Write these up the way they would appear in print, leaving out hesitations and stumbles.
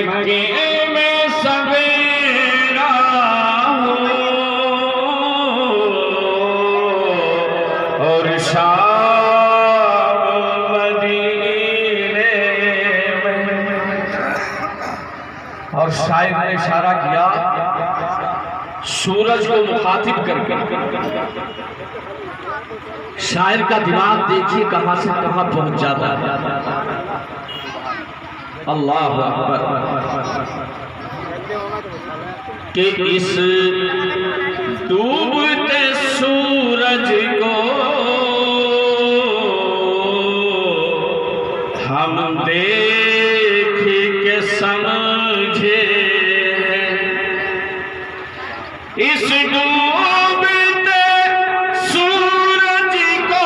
مکے میں سویرا ہو اور شام مدینے میں. اور شاعر نے اشارہ کیا سورج کو مخاطب کر کے. شاعر کا دماغ دیکھیے کہاں سے کہاں پہنچ جاتا ہے. اللہ اکبر. کہ اس ڈوبتے سورج کو ہم دیکھ کے سمجھے. اس ڈوبتے سورج کو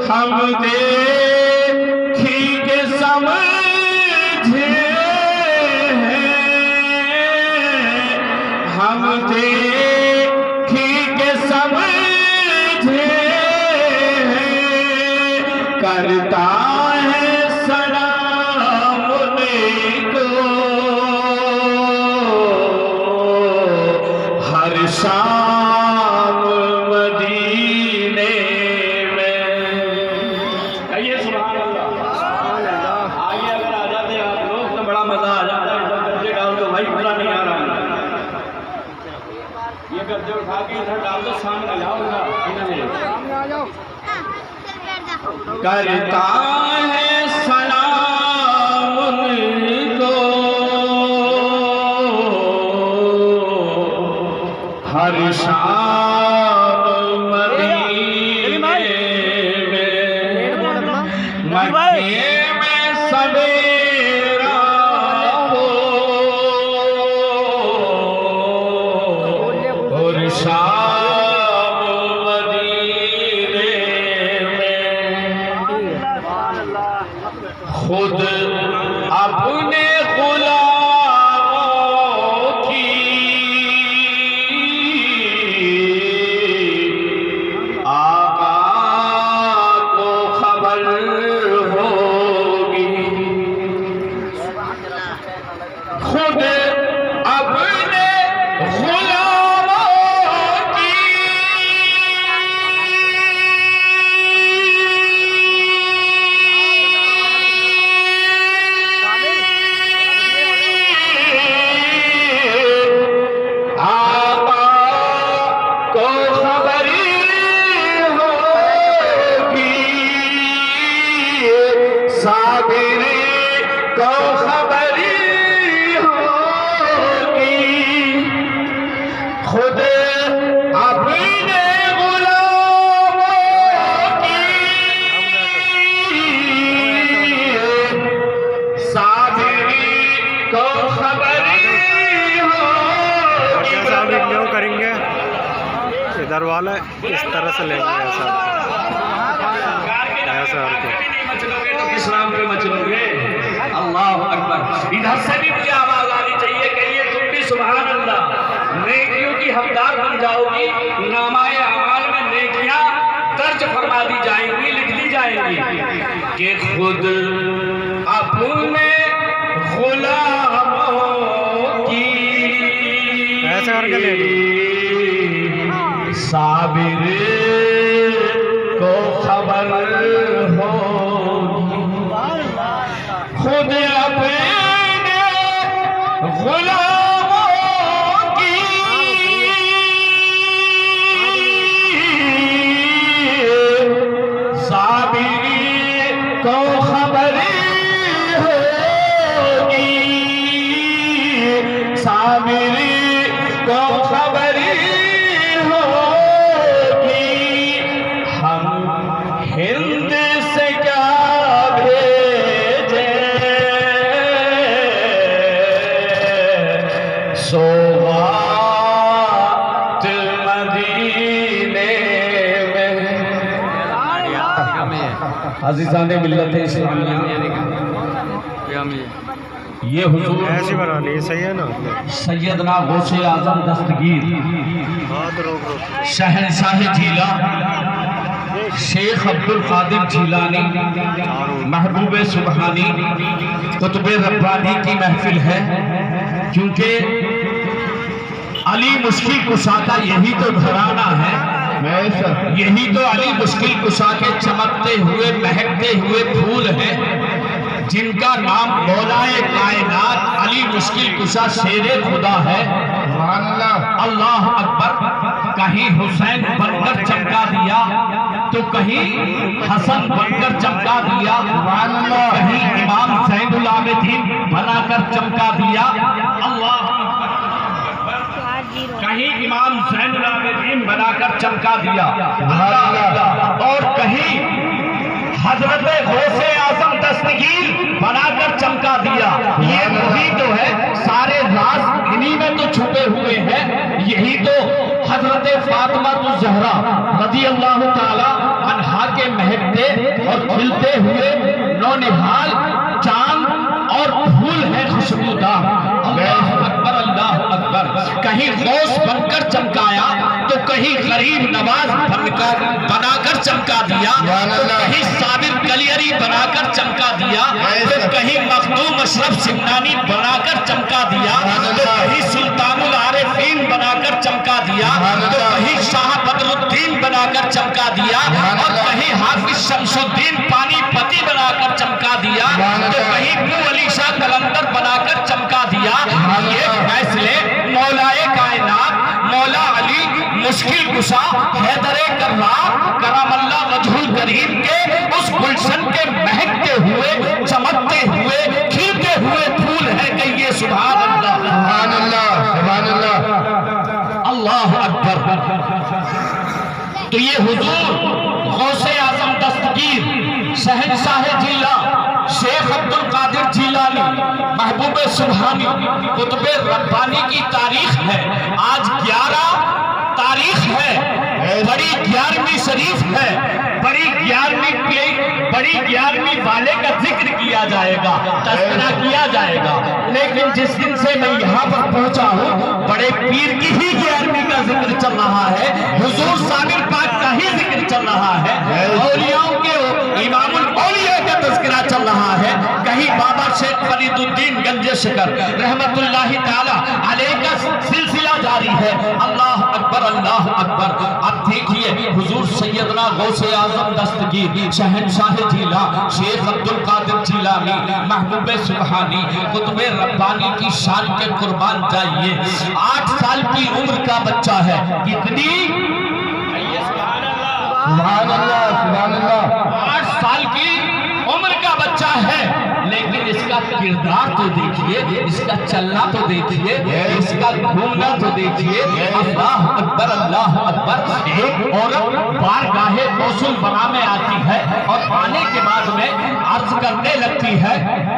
ہم دیکھ کے سمجھے ہیں. ہم دیکھ کے سمجھے کرتا ہے سلام ان کو ہر شام مدینے میں. کہیے سبحان اللہ. آئیے اگر آ جاتے ہیں آپ لوگ تو بڑا مزہ آ جاتا ہے. گرجے ڈال دو بھائی بھلا نہیں آ رہا. یہ گرجے اٹھا کے ادھر ڈال دو سامنے جاؤ گا. کرتا ہے سلام ان کو ہر شام مدینے میں. مکے میں سویرا ہو اور شام مدینے میں. خود اپنے غلاموں کی آقا کو خبر ہوگی. خود اپنے غلاموں کی آقا کو خبر ہوگی. صابر کو خبر ہوگی. خود اپنے غلاموں کی صابر کو خبر کیوں کریں گے ادھر والے اس طرح سے لیں گے ایسا اسلام پہ مچلو گے. اللہ اکبر. ادھر سے بھی مجھے آواز آنی چاہیے. کہیے تم بھی سبحان اللہ. نیکیوں کی حقدار بن جاؤ گی. نامہ اعمال میں نیکیاں درج فرما دی جائیں گی, لکھ دی جائیں گی. کہ خود اپنے غلاموں کی ایسا کر کے لے صابر کو خبر ہوگی. خود اپنے غلاموں کی صابر کو خبر ہوگی. صابر کو خبر ہوگی. ہم ہند سے کیا بھیجے سوات مدینے میں. عزیزان ملت اسلامیہ یہ حضور ایسی بنانی ہے، صحیح ہے نا؟ سیدنا غوث اعظم دستگیر بہت روک شہنشاہ جیلا شیخ عبد القادر جیلانی محبوب سبحانی قطب ربانی کی محفل ہے، کیونکہ علی مشکل کشا کا یہی تو گھرانہ ہے، یہی تو علی مشکل کشا کے چمکتے ہوئے مہکتے ہوئے پھول ہیں، جن کا نام مولائے کائنات علی مشکل کشا شیر خدا ہے۔ اللہ اکبر۔ کہیں حسین بن کر چمکا دیا تو کہیں حسن بن کر چمکا دیا، کہیں امام زین العابدین بنا کر چمکا دیا، اللہ کہیں امام زین العابدین بنا کر چمکا دیا، اور کہیں حضرت غوث اعظم دستگیر بنا کر چمکا دیا۔ یہ وہی تو ہے، سارے راز انہی میں تو چھپے ہوئے ہیں۔ یہی تو حضرت فاطمہ الزہرا رضی اللہ تعالی عنہا کے مہکتے اور کھلتے ہوئے نونہال چاند اور پھول ہے خوشبودار۔ اللہ اکبر، اللہ اکبر۔ کہیں غوث بن کر چمکایا تو کہیں غریب نواز بنا کر چمکا دیا، تو کہیں صابر کلیری بنا کر چمکا دیا، تو کہیں مخدوم اشرف سمنانی بنا کر چمکا دیا، تو کہیں سلطان العارفین بنا کر چمکا دیا، تو کہیں شاہ بدر الدین بنا کر چمکا دیا، اور کہیں حافظ شمس الدین پانی پتی بنا کر چمکا دیا، تو کہیں ابو علی شاہ قلندر بنا کر چمکا دیا۔ یہ فیصلے مولائے کائنات مولا علی مشکل کشا حیدر کرار کرم اللہ وجہ الکریم کے اس گلشن کے مہکتے ہوئے چمکتے ہوئے کھلتے ہوئے پھول ہے کہ یہ سبحان اللہ، سبحان اللہ، سبحان اللہ، اللہ اکبر۔ تو یہ حضور غوث اعظم دستگیر شہنشاہ جیلا شیخ عبد القادر جیلانی محبوب سبحانی قطب ربانی کی تاریخ ہے۔ آج 11 تاریخ ہے، بڑی 11ویں شریف ہے، بڑی 11ویں والے کا ذکر کیا جائے گا، تذکرہ کیا جائے گا، لیکن جس دن سے میں یہاں پر پہنچا ہوں بڑے پیر کی ہی 11ویں کا ذکر چل رہا ہے، حضور صابر پاک کا ہی ذکر چل رہا ہے، اولیاءوں کے امام الاولیاء کا تذکرہ چل رہا ہے۔ کہیں بابا شیخ فرید الدین گنج شکر رحمت اللہ تعالی علیہ کا سلسلہ جاری ہے۔ اللہ اکبر، اللہ اکبر۔ اب دیکھیے حضور سیدنا غوث اعظم دستگیر شہنشاہ جیلا شیخ عبد القادر جیلانی محبوب سبحانی قطب ربانی کی شان کے قربان جائیے۔ 8 سال کی عمر کا بچہ ہے، کتنی؟ سبحان اللہ، سبحان اللہ۔ 8 سال کی عمر کا بچہ ہے، لیکن اس کا کردار تو دیکھیے، اس کا چلنا تو دیکھیے، اس کا گھومنا تو دیکھیے۔ اللہ اکبر، اللہ اکبر۔ ایک عورت بارگاہ غسل بنا میں آتی ہے اور آنے کے بعد میں عرض کرنے لگتی ہے،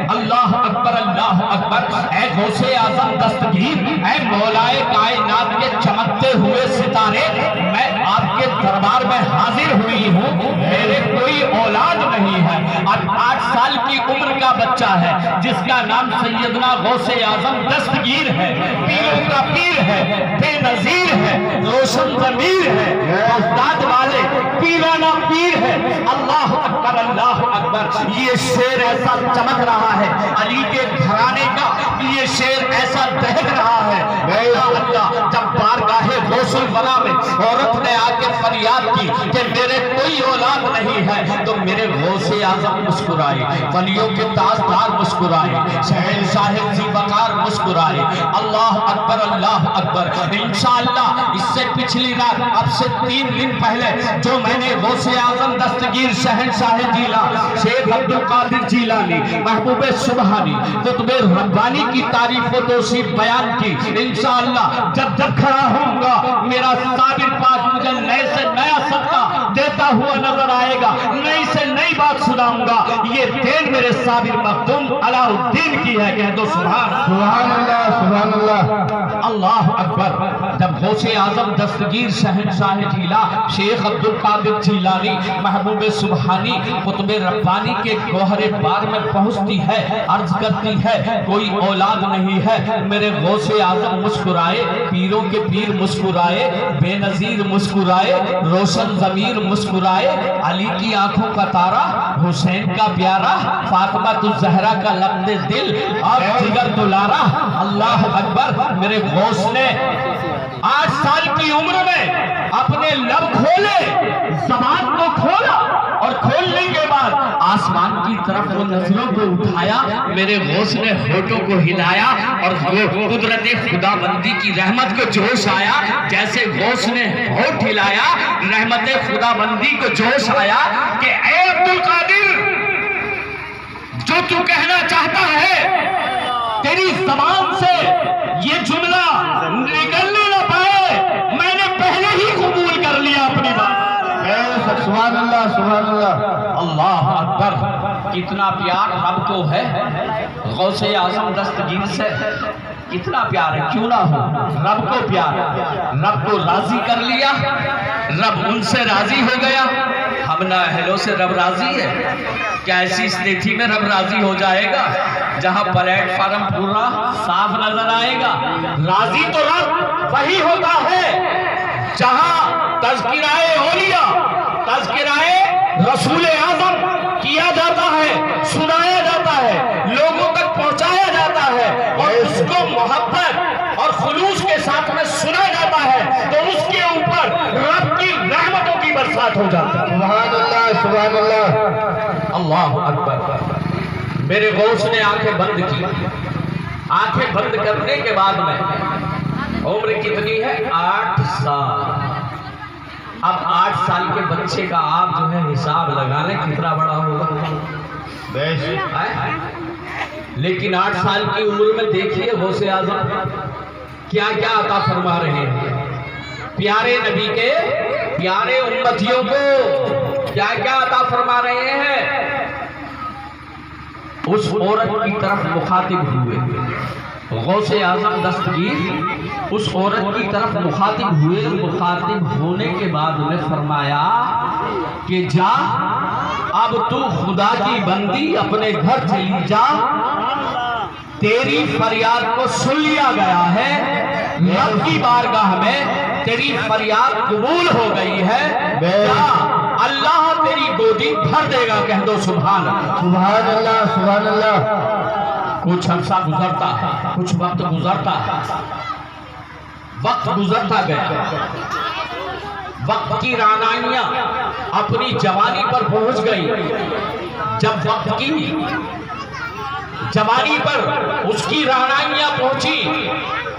اللہ اکبر، اللہ اکبر، اے غوث اعظم دستگیر، اے مولائے کائنات کے چمکتے ہوئے ستارے، میں آپ کے دربار میں حاضر ہوئی ہوں، میرے کوئی اولاد نہیں ہے۔ اب 8 سال کی عمر کا بچہ ہے جس کا نام سیدنا غوث اعظم دستگیر ہے، پیروں کا پیر ہے، بے نظیر ہے، روشن ضمیر ہے، استاد والے پیرانہ پیر ہے۔ اللہ اکبر، اللہ اکبر۔ یہ شیر ایسا چمک رہا ہے علی کے گھرانے کا، یہ شیر ایسا دہک رہا ہے۔ اللہ، جب بارگاہ غوث البلا میں عورت نے آ کے فریاد کی کہ میرے کوئی اولاد نہیں ہے، تو میرے غوث اعظم مسکرائے، ولیوں کے تاجدار مسکرائے، شہنشاہ ذی وقار مسکرائے۔ اللہ اکبر، اللہ اکبر۔ انشاءاللہ اس سے پچھلی رات، اب سے 3 دن پہلے جو میں نے غوث اعظم دستگیر شہنشاہ جیلا شیخ عبد القادر جیلانی محبوب سبحانی قطب ربانی کی تعریف و توصیف بیان کی، انشاءاللہ جب جب کھڑا ہوں گا میرا صابر پاک مجھے نئے سے نیا صدقہ دیتا ہوا نظر آئے گا، نئی سے نئی بات سناؤں گا۔ یہ دین میرے صابر مخدوم علاء الدین کی ہے، کہہ دو سبحان اللہ، سبحان اللہ، سبحان اللہ، اللہ اکبر۔ جب غوث اعظم دستگیر شہنشاہ ٹھیلا شیخ عبدالقادر جیلانی محبوب سبحانی قطب ربانی کے گوہر بار میں پہنچتی ہے، عرض کرتی ہے کوئی اولاد نہیں ہے، میرے غوث اعظم مسکرائے، پیروں کے پیر مسکرائے، بے نظیر مسکرائے، روشن ضمیر مسکرائے، علی کی آنکھوں کا تارا، حسین کا پیارا، فاطمہ الزہرا کا لقد دل اور جگر دلارا، اللہ اکبر۔ میرے غوث نے 8 سال کی عمر میں اپنے لب کھولے، زبان کو کھولا، اور کھولنے کے بعد آسمان کی طرف وہ نظروں کو اٹھایا، میرے غوث نے ہونٹوں کو ہلایا اور قدرت خدا بندی کی رحمت کو جوش آیا، جیسے غوث نے ہونٹ ہلایا رحمت خدا بندی کو جوش آیا کہ اے عبدالقادر، جو تو کہنا چاہتا ہے تیری زبان سے یہ جملہ نکلنے نہ پائے، میں نے پہلے ہی قبول کر لیا اپنی بات۔ سبحان اللہ سبحان اللہ، اللہ اکبر۔ کتنا پیار رب کو ہے غوث اعظم دستگیر سے، کتنا پیار ہے، کیوں نہ ہو رب کو پیار، رب کو راضی کر لیا، رب ان سے راضی ہو گیا۔ ہم نہ اہلوں سے رب راضی ہے کیا؟ ایسی استھتی میں رب راضی ہو جائے گا جہاں پلیٹ فارم پورا صاف نظر آئے گا۔ راضی تو رب وہی ہوتا ہے جہاں تذکرہ اولیاء، تذکرہ رسول اعظم کیا جاتا ہے، سنایا جاتا ہے، لوگوں تک پہنچایا جاتا ہے، اور اس کو محبت اور خلوص کے ساتھ میں سنا جاتا ہے تو اس کے اوپر رب کی رحمتوں کی برسات ہو جاتی ہے۔ سبحان اللہ سبحان اللہ، اللہ اکبر۔ میرے غوث نے آنکھیں بند کی، آنکھیں بند کرنے کے بعد میں عمر کتنی ہے؟ 8 سال۔ اب 8 سال کے بچے کا آپ جو ہے حساب لگا لیں کتنا بڑا ہوگا، لیکن 8 سال کی عمر میں دیکھیے غوث اعظم کیا کیا عطا فرما رہے ہیں پیارے نبی کے پیارے امتیوں کو، کیا کیا عطا فرما رہے ہیں۔ اس عورت کی طرف مخاطب ہوئے غوث اعظم دستگیر، اس عورت کی طرف مخاطب ہوئے، مخاطب ہونے کے بعد انہیں فرمایا کہ جا اب تو خدا کی بندی اپنے گھر چلی جا، تیری فریاد کو سن لیا گیا ہے، رب کی بارگاہ میں تیری فریاد قبول ہو گئی ہے، جا اللہ تیری گودی بھر دے گا، کہہ دو سبحان اللہ سبحان اللہ سبحان اللہ۔ کچھ عرصہ گزرتا ہے، کچھ وقت گزرتا ہے، وقت گزرتا گیا، وقت کی رعنائیاں اپنی جوانی پر پہنچ گئی۔ جب وقت کی جوانی پر اس کی رعنائیاں پہنچی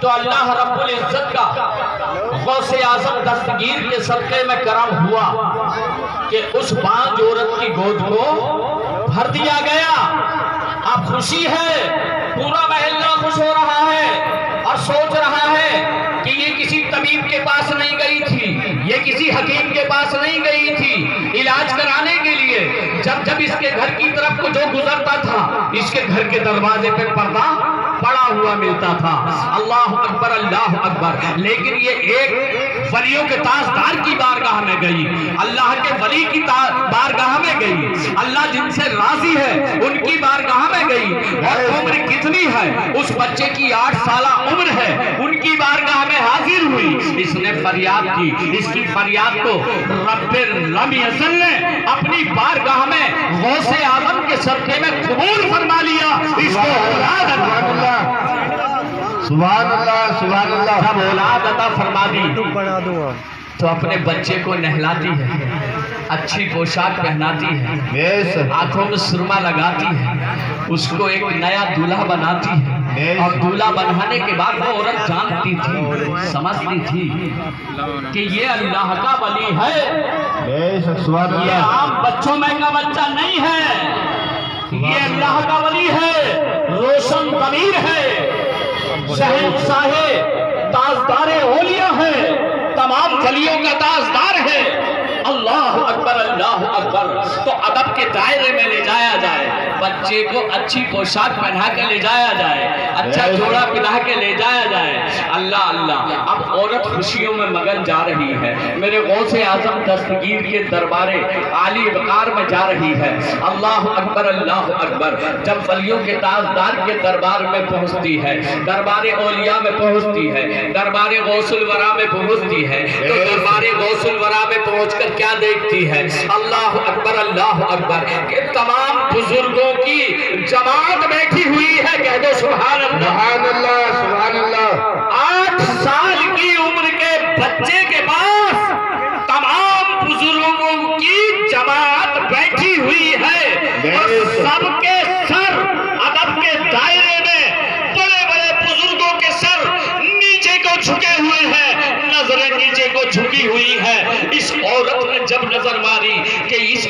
تو اللہ رب العزت کا غوث اعظم دستگیر کے صدقے میں کرم ہوا کہ اس بانج عورت کی گود کو بھر دیا گیا۔ اب خوشی ہے، پورا محلہ خوش ہو رہا ہے اور سوچ رہا ہے کہ یہ کسی طبیب کے پاس نہیں گئی تھی، یہ کسی حکیم کے پاس نہیں گئی تھی علاج کرانے کے لیے۔ جب جب اس کے گھر کی طرف کو جو گزرتا تھا اس کے گھر کے دروازے پہ پردہ پڑا ہوا ملتا تھا۔ اللہ اکبر اللہ اکبر۔ لیکن یہ ایک ولیوں کے تاجدار کی بارگاہ میں گئی، اللہ کے ولی کی بارگاہ میں گئی، اللہ جن سے راضی ہے ان کی بارگاہ میں گئی، اور عمر کتنی ہے اس بچے کی 8 سالہ عمر ہے، ان کی بارگاہ میں حاضر ہوئی، اس نے فریاد کی، اس کی فریاد کو رب لم یزل نے اپنی بارگاہ میں غوث اعظم کے صدقے میں قبول فرما لیا، اس کو اولاد عطا سبحان اللہ سبحان اللہ۔ جب اولاد عطا فرما دی بنا دوں تو اپنے بچے کو نہلاتی ہے، اچھی پوشاک پہناتی ہے، آنکھوں میں سرما لگاتی ہے، اس کو ایک نیا دولہا بناتی ہے، اور دولہا بنانے کے بعد وہ عورت جانتی تھی، سمجھتی تھی کہ یہ اللہ کا ولی ہے، یہ عام بچوں میں کا بچہ نہیں ہے، یہ اللہ کا ولی ہے، روشن ضمیر ہے، شہنشاہ تاجدار اولیاء ہے، تمام ولیوں کا تاجدار ہے۔ اللہ اکبر اللہ اکبر۔ تو ادب کے دائرے میں لے جایا جائے بچے کو اچھی پوشاک پہنا کے لے جایا جائے، اچھا جوڑا پہنا کے لے جایا جائے۔ اللہ اللہ، اب عورت خوشیوں میں مگن جا رہی ہے، میرے غوث اعظم دستگیر کے دربار عالی وقار میں جا رہی ہے۔ اللہ اکبر اللہ اکبر۔ جب ولیوں کے تاجدار کے دربار میں پہنچتی ہے، دربار اولیاء میں پہنچتی ہے، دربار غوث الورا میں پہنچتی ہے، تو دربار غوث الورا میں پہنچ کر کیا دیکھتی ہے؟ اللہ اکبر کہ تمام بزرگوں کی جماعت بیٹھی ہوئی ہے۔ کہہ دو سبحان اللہ، سبحان اللہ، سبحان اللہ۔ 8 سال کی عمر کے بچے کے پاس تمام بزرگوں کی جماعت بیٹھی ہوئی ہے، اور سب کے سر ادب کے دائرے میں بڑے بڑے بزرگوں کے سر نیچے کو جھکے ہوئے ہیں، نظریں نیچے کو جھکی ہوئی ہے۔ اس عورت نے جب نظر ماری کہ اس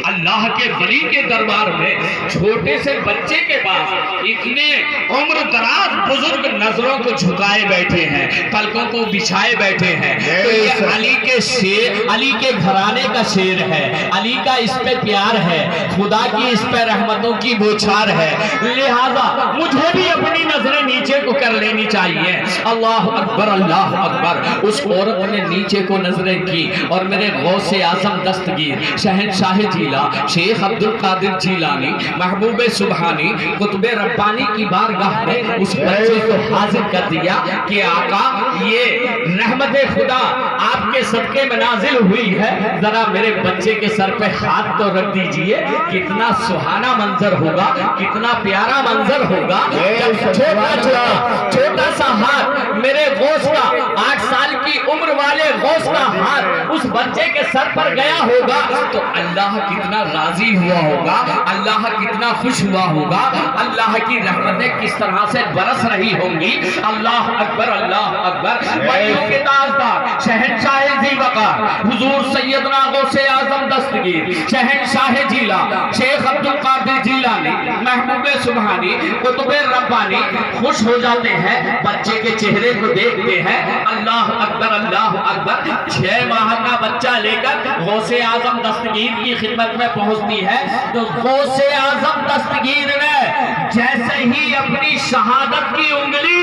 اللہ کے ولی کے دربار میں چھوٹے سے بچے کے پاس اتنے عمر دراز بزرگ نظروں کو جھکائے بیٹھے ہیں، پلکوں کو بچھائے بیٹھے ہیں، تو یہ علی کے گھرانے کا شیر ہے، علی کا اس پہ پیار ہے، خدا کی اس پہ رحمتوں کی بوچھار ہے، لہذا مجھے بھی اپنی نظریں نیچے کو کر لینی چاہیے۔ اللہ اکبر اللہ اکبر۔ اس عورت نے نیچے کو نظریں کی اور میرے غوث اعظم دستگیر شہنشاہ جیلا شیخ عبدالقادر جیلانی محبوب سبحانی قطب ربانی کی بارگاہ میں اس بچے کو حاضر کر دیا کہ آقا یہ رحمت خدا آپ کے صدقے میں نازل ہوئی ہے، ذرا میرے بچے کے سر پہ ہاتھ تو رکھ دیجئے۔ کتنا سہانا منظر ہوگا، کتنا پیارا منظر ہوگا جب چھوٹا سا ہاتھ میرے غوث کا 8 سال کی عمر والے غوث کا ہاتھ اس بچے کے سر پر گیا ہوگا تو اللہ کتنا راضی ہوا ہوگا، اللہ کتنا خوش ہوا ہوگا، اللہ کی رحمتیں کس طرح سے برس رہی ہوں گی۔ اللہ اکبر اللہ اکبر۔ ولیوں کے تاجدار شہنشاہ ذی وقار حضور سیدنا غوث اعظم دستگیر شہنشاہ جیلا شیخ عبدالقادر جیلانی محبوب سبحانی قطب ربانی خوش ہو جاتے ہیں، بچے کے چہرے کو دیکھتے ہیں۔ اللہ اکبر اللہ اکبر۔ 6 ماہ کا بچہ لے کر غوث اعظم دستگیر کی خدمت میں پہنچتی ہے تو غوث اعظم دستگیر نے جیسے ہی اپنی شہادت کی انگلی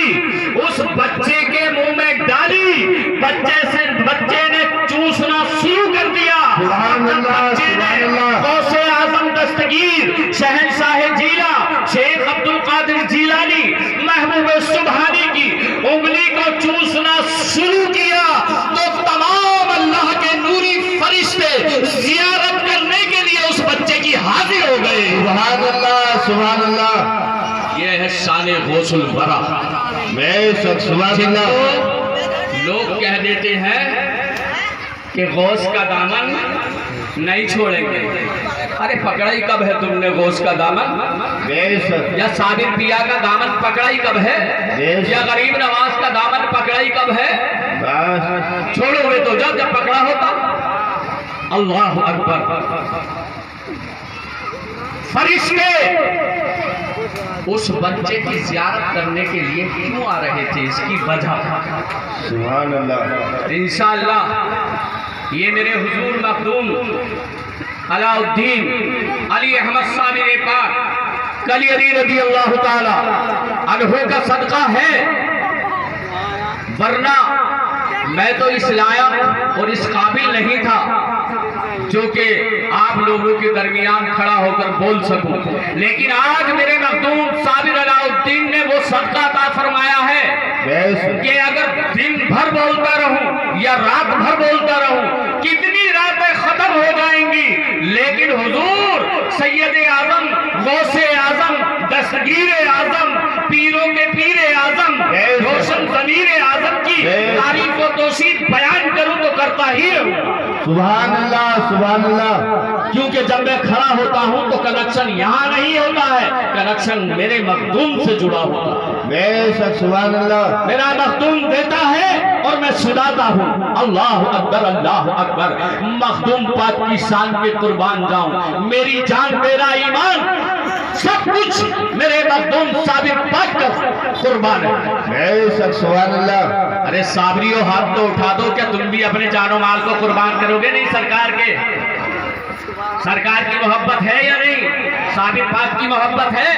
اس بچے کے منہ میں ڈالی، بچے نے چوسنا شروع کر دیا۔ بچے نے غوث اعظم دستگیر شہنشاہ جیلا شیخ عبدالقادر جیلانی محبوب سبحانی کی انگلی کو چوسنا شروع کیا تو تمام اللہ کے نوری فرشتے زیارت کرنے کے لیے اس بچے کی حاضر ہو گئے۔ سبحان اللہ، سبحان اللہ۔ یہ ہے شان غوث الورا۔ سبحان اللہ۔ لوگ کہہ دیتے ہیں کہ غوث کا دامن نہیں چھوڑیں گے۔ ارے پکڑا ہی کب ہے تم نے غوث کا دامن؟ یا صابر پیا کا دامن پکڑا ہی کب ہے؟ یا غریب نواز کا دامن پکڑا ہی کب ہے؟ چھوڑے ہوئے تو جب پکڑا ہوتا۔ اللہ اکبر۔ فرشتے اس بچے کی زیارت کرنے کے لیے کیوں آ رہے تھے، اس کی وجہ سبحان اللہ۔ انشاءاللہ یہ میرے حضور مخدوم علاء الدین علی احمد صابر پاک کلی علی رضی اللہ تعالی عنہ کا صدقہ ہے، ورنہ میں تو اس لائق اور اس قابل نہیں تھا جو کہ آپ لوگوں کے درمیان کھڑا ہو کر بول سکوں، لیکن آج میرے مخدوم صابر علاء الدین نے وہ صدقہ عطا فرمایا ہے کہ اگر دن بھر بولتا رہوں یا رات بھر بولتا رہوں، کتنی راتیں ختم ہو جائیں گی، لیکن حضور سید اعظم غوث اعظم دستگیر اعظم پیروں کے پیر اعظم روشن ضمیر اعظم کی تعریف و توصیف بیان کروں تو کرتا ہی رہوں۔ سبحان اللہ، سبحان اللہ۔ کیونکہ جب میں کھڑا ہوتا ہوں تو کنیکشن یہاں نہیں ہوتا ہے، کنیکشن میرے مخدوم سے جڑا ہوتا ہے۔ سبحان اللہ۔ میرا مخدوم دیتا ہے اور میں سناتا ہوں۔ اللہ اکبر اللہ اکبر۔ مخدوم پاک کی شان کے قربان جاؤں، میری جان میرا ایمان سب کچھ میرے مخدوم صابر پاک کا قربان ہے۔ سبحان اللہ۔ ارے صابریو ہاتھ تو اٹھا دو، کیا تم بھی اپنے جان و مال کو قربان کرو گے؟ نہیں سرکار کے سرکار کی محبت ہے یا نہیں؟ ثابت پاک کی محبت ہے؟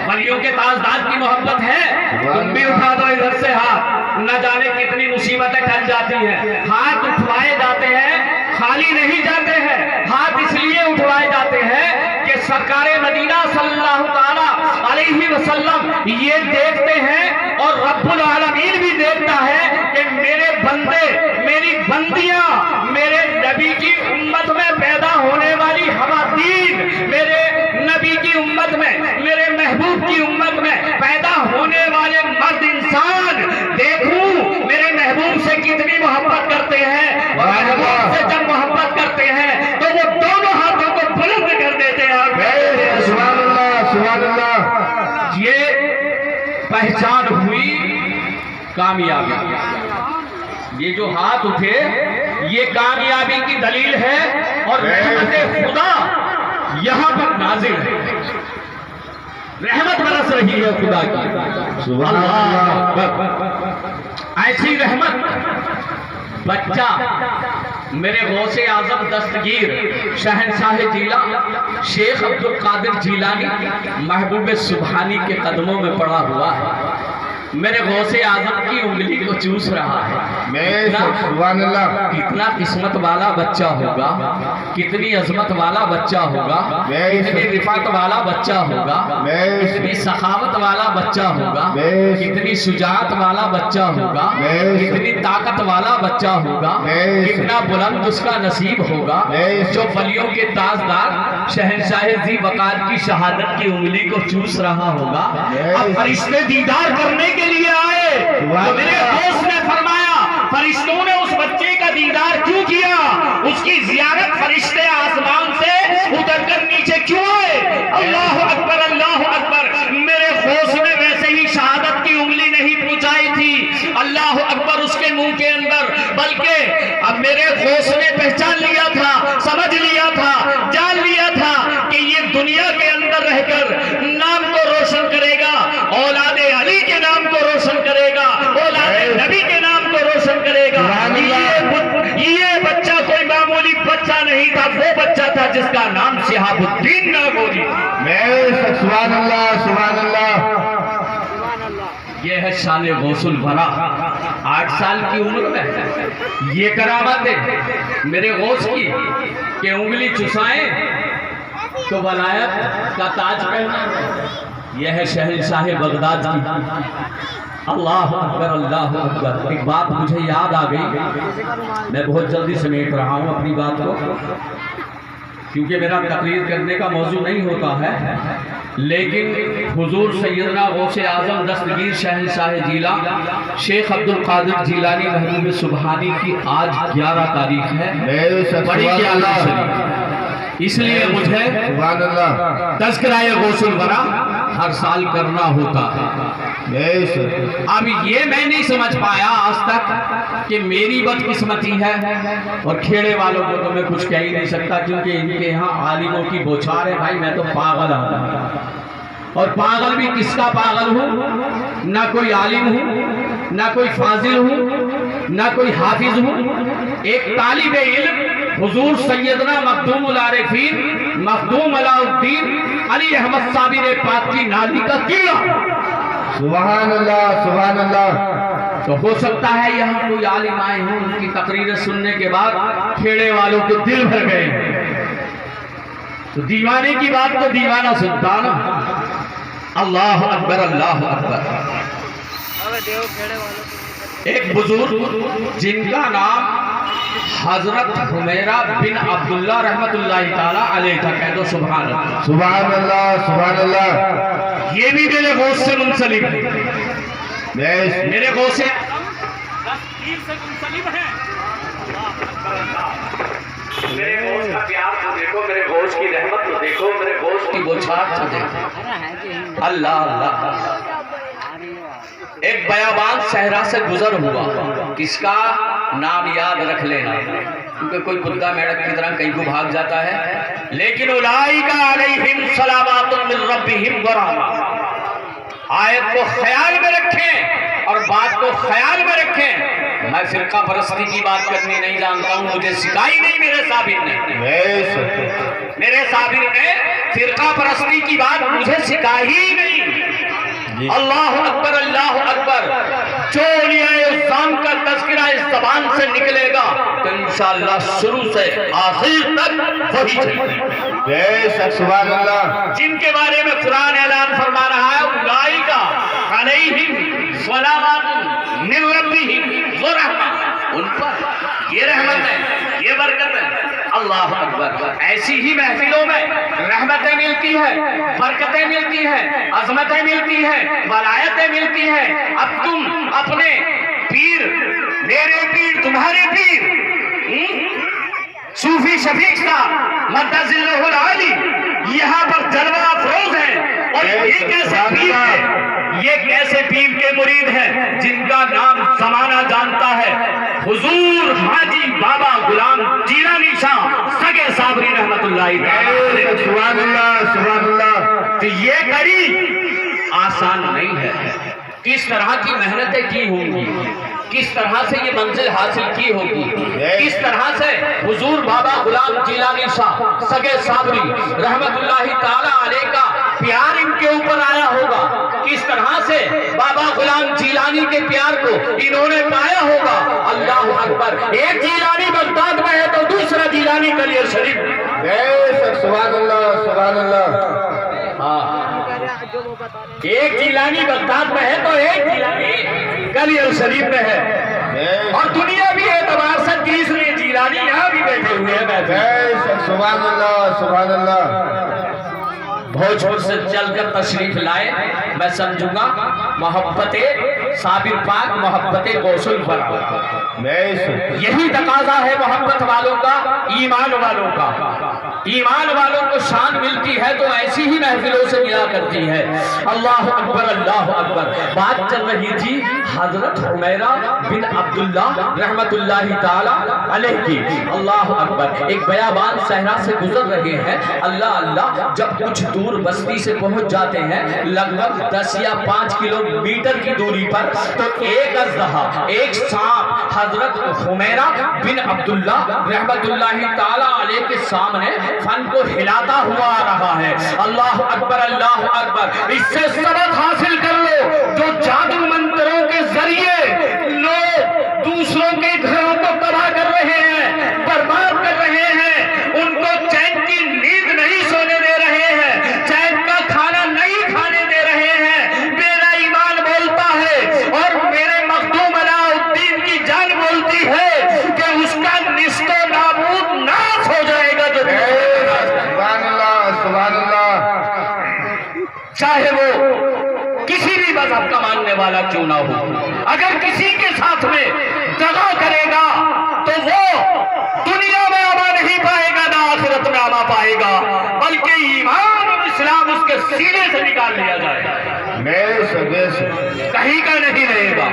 ولیوں کے تاجدار کی محبت ہے؟ تم بھی اٹھا دو ادھر سے ہاتھ، نہ جانے کتنی مصیبتیں ٹل جاتی ہیں۔ ہاتھ اٹھوائے جاتے ہیں، خالی نہیں جاتے ہیں، ہاتھ اس لیے اٹھوائے جاتے ہیں کہ سرکار مدینہ صلی اللہ تعالی علیہ وسلم یہ دیکھتے ہیں اور رب العالمین بھی دیکھتا ہے کہ میرے بندے، میری بندیاں میرے نبی کی امت میں پیدا ہونے والی خواتین، میرے نبی کی امت میں، میرے محبوب کی امت میں پیدا ہونے والے مرد انسان دیکھوں میرے محبوب سے کتنی محبت کرتے ہیں، اور محبوب سے جب محبت کرتے ہیں تو وہ دونوں ہاتھوں کو بلند کر دیتے ہیں۔ سبحان اللہ سبحان اللہ۔ یہ پہچان ہوئی کامیابی، یہ جو ہاتھ اٹھے یہ کامیابی کی دلیل ہے، اور رحمت خدا یہاں پر نازل ہے، رحمت برس رہی ہے خدا کی۔ سبحان اللہ۔ ایسی رحمت بچہ میرے غوث اعظم دستگیر شہنشاہ جیلا شیخ عبد القادر جیلانی محبوب سبحانی کے قدموں میں پڑا ہوا ہے، میرے غوث اعظم کی انگلی کو چوس رہا ہے۔ سبحان اللہ۔ کتنا قسمت والا بچہ ہوگا، کتنی عظمت والا بچہ ہوگا، کتنی رفعت والا بچہ ہوگا، کتنی سخاوت والا بچہ ہوگا، کتنی شجاعت والا بچہ ہوگا، کتنی طاقت والا بچہ ہوگا، کتنا بلند اس کا نصیب ہوگا جو ولیوں کے تاجدار شہنشاہ ذی وقار کی شہادت کی انگلی کو چوس رہا ہوگا۔ اب فرشتے دیدار کرنے کے لیے آئے تو میرے دوست نے فرمایا فرشتوں نے اس بچے کا دیدار کیوں کیا؟ اس کی زیارت فرشتے آسمان سے اتر کر نیچے کیوں آئے؟ اللہ اکبر اللہ اکبر۔ میرے دوست نے ویسے ہی شہادت کی انگلی نہیں پہنچائی تھی اللہ اکبر اس کے منہ کے اندر، بلکہ اب میرے دوست نے پہچان لیا تھا، سمجھ لیا تھا، جان لیا تھا کہ یہ دنیا کے اندر رہ کر نام کو روشن کرے گا، اولاد علی کے نام کو روشن کرے گا، اولاد نبی کے نام کو روشن کرے گا۔ یہ بچہ کوئی معمولی بچہ نہیں تھا، وہ بچہ تھا جس کا نام شہاب الدین ناگوری۔ سبحان اللہ سبحان اللہ۔ یہ ہے شان غوث الورا، 8 سال کی عمر میں یہ کرامت ہے میرے غوث کی کہ انگلی چسائیں تو ولایت کا تاج پہنا۔ یہ ہے شہنشاہ بغداد کی۔ اللہ اکبر اللہ اکبر۔ ایک بات مجھے یاد آ گئی، میں بہت جلدی سمیٹ رہا ہوں اپنی بات کو کیونکہ میرا تقریر کرنے کا موضوع نہیں ہوتا ہے، لیکن حضور سیدنا غوث اعظم دستگیر شہنشاہ جیلا شیخ عبد القادر جیلانی محبوب سبحانی کی آج 11 تاریخ ہے، بڑی 11 شریف، اس لیے مجھے تذکرہ غوث الورا ہر سال کرنا ہوتا ہے۔ اب یہ میں نہیں سمجھ پایا آج تک کہ میری بدقسمتی ہے، اور کھیڑے والوں کو تو میں کچھ کہہ ہی نہیں سکتا کیونکہ ان کے یہاں عالموں کی بوچھار ہے۔ بھائی میں تو پاگل آتا ہوں، اور پاگل بھی کس کا پاگل ہوں؟ نہ کوئی عالم ہوں، نہ کوئی فاضل ہوں، نہ کوئی حافظ ہوں، ایک طالب علم حضور سیدنا مخدوم العارفین مخدوم علاء الدین علی احمد صابر پاک کی نالی کا کیڑا۔ سبحان اللہ سبحان اللہ۔ تو ہو سکتا ہے یہاں کوئی عالم آئے ہوں، ان کی تقریر سننے کے بعد کھیڑے والوں کے دل بھر گئے، تو دیوانے کی بات تو دیوانہ سنتا نا۔ اللہ اکبر اللہ اکبر۔ ایک بزرگ جن کا نام حضرت حمیرہ بن عبداللہ رحمت اللہ تعالیٰ علیہ تھا، کہہ دو سبحان اللہ سبحان اللہ سبحان اللہ۔ یہ بھی میرے غوث سے منسلک ہے، میرے غوث سے منسلک ہے۔ میرے غوث کا پیار تو دیکھو، میرے غوث کی رحمت تو دیکھو، میرے غوث کی بوچھار تو دیکھو۔ اللہ اللہ۔ ایک بیابان صحرا سے گزر ہوا، کس کا نام یاد رکھ لینا کیونکہ کوئی کتا میڑک کی طرح کہیں کو بھاگ جاتا ہے، لیکن اولئک علیہم صلوات من ربہم ورحمہ۔ آیت کو خیال میں رکھیں اور بات کو خیال میں رکھیں۔ میں فرقہ پرستی کی بات کرنی نہیں جانتا ہوں، مجھے سکھائی نہیں میرے صابر نے، میرے صابر نے فرقہ پرستی کی بات مجھے سکھائی ہی نہیں۔ اللہ اکبر اللہ اکبر، جو اولیاء اعظام کا تذکرہ اس زبان سے نکلے گا تو انشاءاللہ شروع سے آخر تک وہی چلے، سبحان اللہ، جن کے بارے میں قرآن اعلان فرما رہا ہے اولئک علیہم صلوات من ربہم ورحمہ، ان پر یہ رحمت ہے، یہ برکت ہے۔ اللہ اکبر، ایسی ہی محفلوں میں رحمتیں ملتی ہیں، برکتیں ملتی ہیں، عظمتیں ملتی ہیں، ولایتیں ملتی ہیں۔ اب تم اپنے پیر، میرے پیر، تمہارے پیر صوفی شفیق صاحب مدد ذلہ العالی یہاں پر جلوہ افروز ہیں، اور یہ کیسے پیر ہیں، یہ کیسے پیر کے مرید ہیں جن کا نام زمانہ جانتا ہے، حضور حاجی بابا غلام جیلانی شاہ سگے صابری رحمت اللہ تعالی۔ سبحان اللہ، سبحان اللہ۔ تو یہ کڑی آسان نہیں ہے، کس طرح کی محنتیں کی ہوں گی، کس طرح سے یہ منزل حاصل کی ہوگی، کس طرح سے حضور بابا غلام جیلانی شاہ سگے صابری رحمت اللہ تعالی علیہ کا پیار ان کے اوپر آیا ہوگا، کس طرح سے بابا غلام جیلانی کے پیار کو انہوں نے پایا ہوگا۔ اللہ اکبر، ایک جیلانی بغداد میں ہے تو دوسرا جیلانی کلیر شریف میں۔ سبحان اللہ، سبحان اللہ۔ ایک جیلانی بغداد میں ہے تو ایک جیلانی کلیر شریف میں ہے، اور دنیا بھی اعتبار سے تیسرے جیلانی یہاں بھی بیٹھے ہوئے ہیں۔ سبحان اللہ، سبحان اللہ۔ بھوجپور سے چل کر تشریف لائے، میں سمجھوں گا محبت صابر پاک، محبت غوث الورا، یہی تقاضا ہے محبت والوں کا، ایمان والوں کا۔ ایمان والوں کو شان ملتی ہے تو ایسی ہی محفلوں سے ملا کرتی ہے۔ اللہ اکبر اللہ اکبر۔ بات چل رہی تھی حضرت حمیرہ بن عبداللہ رحمت اللہ تعالی علیہ کی۔ اللہ اکبر، ایک بیابان صحرا سے گزر رہے ہیں، اللہ اللہ، جب کچھ دور بستی سے پہنچ جاتے ہیں، لگ بھگ 10 یا 5 کلومیٹر کی دوری پر، تو ایک اژدہا، ایک سانپ حضرت حمیرہ بن عبداللہ رحمت اللہ تعالی علیہ کے سامنے فن کو ہلاتا ہوا آ رہا ہے۔ اللہ اکبر اللہ اکبر۔ اس سے سبق حاصل کر لو، جو جادو منتروں کے ذریعے لوگ دوسروں کے گھروں کو تباہ کر رہے ہیں، برباد کر رہے ہیں، ان کو چین کی نیند نہیں سونے دے رہے ہیں، چین کا کھانا نہیں کھانے دے رہے ہیں، میرا ایمان بولتا ہے اور میرے مخدوم علاء الدین کی جان بولتی ہے کہ اس کا نست و نابود ناس ہو جائے گا۔ جو سبحان اللہ، سبحان اللہ۔ چاہے وہ کسی بھی مذہب کا ماننے والا کیوں نہ ہو، اگر کسی کے ساتھ میں دغا کرے گا تو وہ دنیا میں امان نہیں پائے گا، نہ آخرت میں امان پائے گا، بلکہ ایمان اور اسلام اس کے سینے سے نکال لیا جائے گا، کہیں کا نہیں رہے گا۔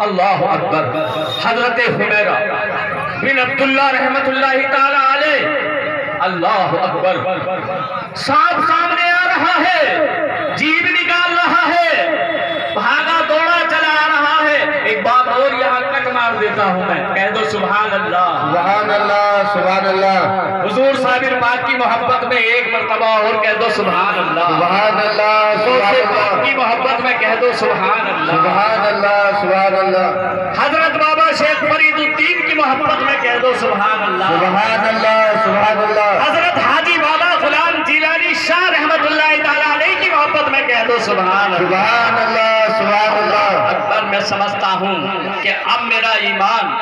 اللہ اکبر۔ حضرت حمیرہ بن عبداللہ رحمت اللہ تعالی علیہ، اللہ اکبر، سانپ سامنے آ رہا ہے، جیب نکال رہا ہے، بھاگا دوڑا چلا آ رہا ہے۔ ایک بات اور یہاں کٹ مار دیتا ہوں میں، کہہ دو سبحان اللہ، سبحان اللہ، سبحان اللہ۔ حضور صابر پاک کی محبت میں ایک مرتبہ اور کہہ دو سبحان اللہ، سبحان اللہ، سبحان پاک کی اللہ، محبت میں کہہ دو سبحان اللہ، سبحان اللہ، سبحان اللہ، حضرت بابا شیخ فرید الدین کی محبت میں کہہ دو سبحان اللہ، سبحان اللہ، سبحان اللہ، حضرت حاجی بابا غلام جیلانی شاہ رحمت اللہ تعالی علیہ کی محبت میں کہہ دو سبحان اللہ۔ سبحان اللہ، سبحان اللہ۔ اکبر، میں سمجھتا ہوں کہ اب میرا ایمان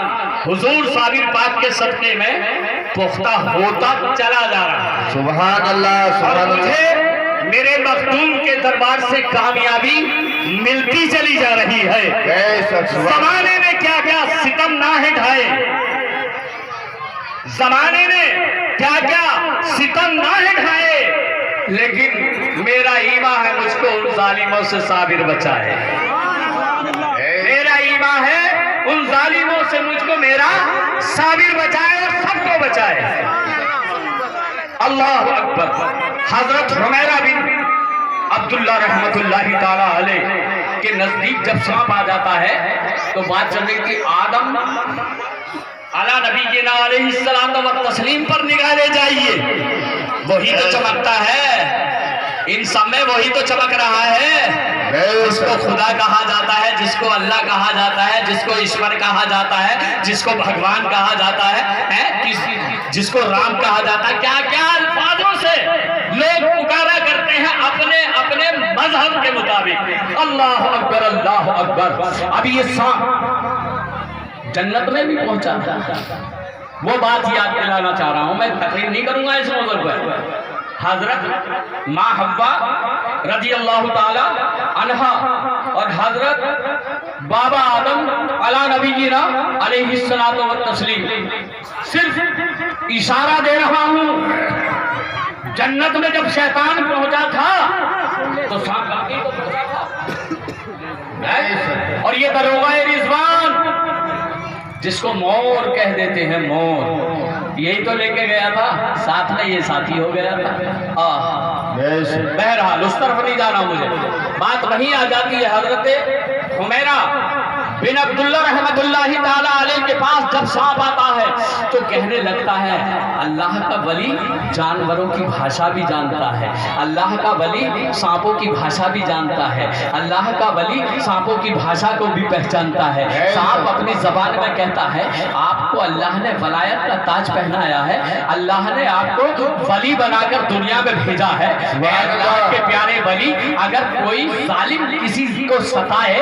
حضور صابر پاک کے صدقے میں پختہ ہوتا چلا جا رہا ہے، سبحان اللہ، اور سبحان اللہ۔ مجھے میرے مخدوم کے دربار سے کامیابی ملتی چلی جا رہی ہے۔ زمانے نے کیا کیا ستم ناہے ڈھائے، زمانے نے کیا کیا ستم ناہے ڈھائے، لیکن میرا ایمان ہے مجھ کو ان ظالموں سے صابر بچائے، میرا ایمان ہے ان ظالموں سے مجھ کو میرا صابر بچائے اور سب کو بچائے۔ اللہ اکبر۔ حضرت حمیرہ بن عبداللہ رحمت اللہ تعالیٰ علیہ کے نزدیک جب سانپ آ جاتا ہے تو بات چل رہی تھی آدم علی نبینا علیہ السلام و تسلیم پر نگاہ لے جائیے، وہی تو چمکتا ہے، ان سب میں وہی تو چمک رہا ہے، جس کو خدا کہا جاتا ہے، جس کو اللہ کہا جاتا ہے، جس کو ایشور کہا جاتا ہے، جس کو بھگوان کہا جاتا ہے، جس کو رام کہا جاتا ہے، کیا کیا الفاظوں سے لوگ پکارا کرتے ہیں اپنے اپنے مذہب کے مطابق۔ اللہ اکبر اللہ اکبر۔ اب یہ سانپ جنت میں بھی پہنچا تھا، وہ بات یاد دلانا چاہ رہا ہوں، میں تقریر نہیں کروں گا اس موضوع پر۔ حضرت ماں حوا رضی اللہ تعالی عنہا اور حضرت بابا آدم علی نبینا علیہ الصلوۃ والتسلیم، صرف اشارہ دے رہا ہوں، جنت میں جب شیطان پہنچا تھا تو سانپ باقی کو پہنچا تھا، اور یہ دروغہ رضوان جس کو مور کہہ دیتے ہیں، مور، یہی تو لے کے گیا تھا، ساتھ میں یہ ساتھی ہو گیا تھا۔ بہرحال اس طرف نہیں جانا مجھے، بات وہیں آ جاتی ہے۔ حضرت حمیرہ بن عبداللہ رحمت اللہ تعالیٰ علیہ کے پاس جب سانپ آتا ہے تو کہنے لگتا ہے اللہ کا ولی جانوروں کی بھاشا بھی جانتا ہے، اللہ کا ولی سانپوں کی بھاشا بھی جانتا ہے، اللہ کا ولی سانپوں کی بھاشا کو بھی پہچانتا ہے۔ سانپ اپنی زبان میں کہتا ہے آپ کو اللہ نے ولایت کا تاج پہنایا ہے، اللہ نے آپ کو ولی بنا کر دنیا میں بھیجا ہے، اللہ کے پیارے ولی، اگر کوئی ظالم کسی کو ستائے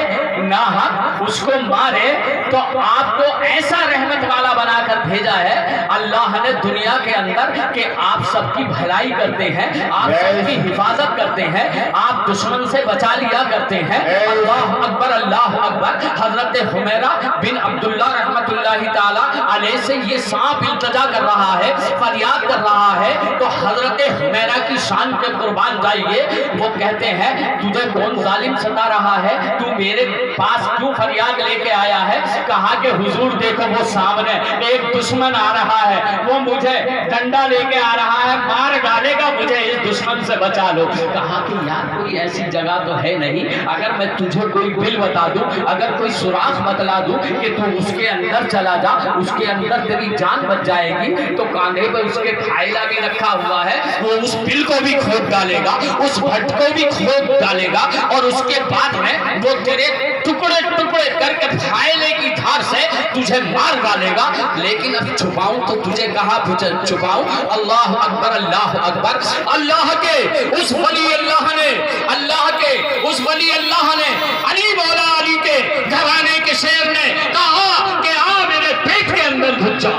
ناحق اس کو مارے تو آپ کو ایسا رحمت والا بنا کر بھیجا ہے اللہ نے دنیا کے اندر کہ آپ سب کی بھلائی کرتے ہیں، آپ سب کی حفاظت کرتے ہیں، آپ دشمن سے بچا لیا کرتے ہیں۔ اللہ اکبر اللہ اکبر۔ حضرت حمیرہ بن عبداللہ رحمت اللہ تعالیٰ علیہ سے یہ سانپ التجا کر رہا ہے، فریاد کر رہا ہے، تو حضرت حمیرہ کی شان کے قربان جائیے، وہ کہتے ہیں تجھے کون ظالم ستا رہا ہے، تو میرے پاس کیوں فریاد لے کے آیا ہے؟ کہا کہ حضور دیکھو وہ سامنے ایک دشمن آ رہا ہے، وہ مجھے ڈنڈا لے کے آ رہا ہے، مار ڈالے گا، مجھے اس دشمن سے بچا لو۔ کہا کہ یار کوئی ایسی جگہ تو ہے نہیں، اگر میں تجھے کوئی بل بتا دوں، اگر کوئی سوراخ بتلا دوں کہ تو اس کے اندر چلا جا، اس کے اندر تیری جان بچ جائے گی، تو کاندھے پہ اس کے کھائلہ بھی رکھا ہوا ہے، وہ اس بل کو بھی کھود ڈالے گا، اس بھٹ کو بھی کھود ڈالے گا، اور اس کے بعد میں وہ تیرے ٹکڑے ٹکڑے کر کے پھائلے کی دھار سے تجھے مار ڈالے گا، لیکن اب چھپاؤں تو تجھے کہاں چھپاؤں؟ اللہ اکبر اللہ اکبر۔ اللہ کے اس ولی اللہ نے، اللہ کے اس ولی اللہ نے، علی مولا علی کے گھرانے کے شیر نے کہا کہ آ میرے پیٹ کے اندر گھس جا۔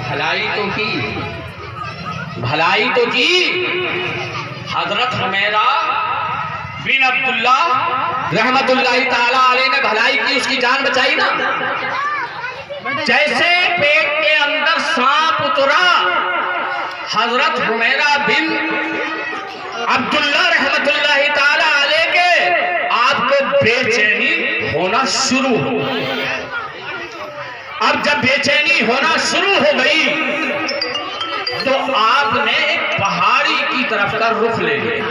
بھلائی تو کی، بھلائی تو کی۔ حضرت حمیرہ بن عبداللہ رحمت اللہ تعالیٰ علیہ نے بھلائی کی، اس کی جان بچائی نا۔ جیسے پیٹ کے اندر سانپ اترا، حضرت حمیرہ بن عبداللہ رحمت اللہ تعالیٰ علیہ کے آپ کو بے چینی ہونا شروع ہو۔ اب جب بے چینی ہونا شروع ہو گئی تو آپ نے ایک پہاڑی کی طرف کا رخ لے لیا۔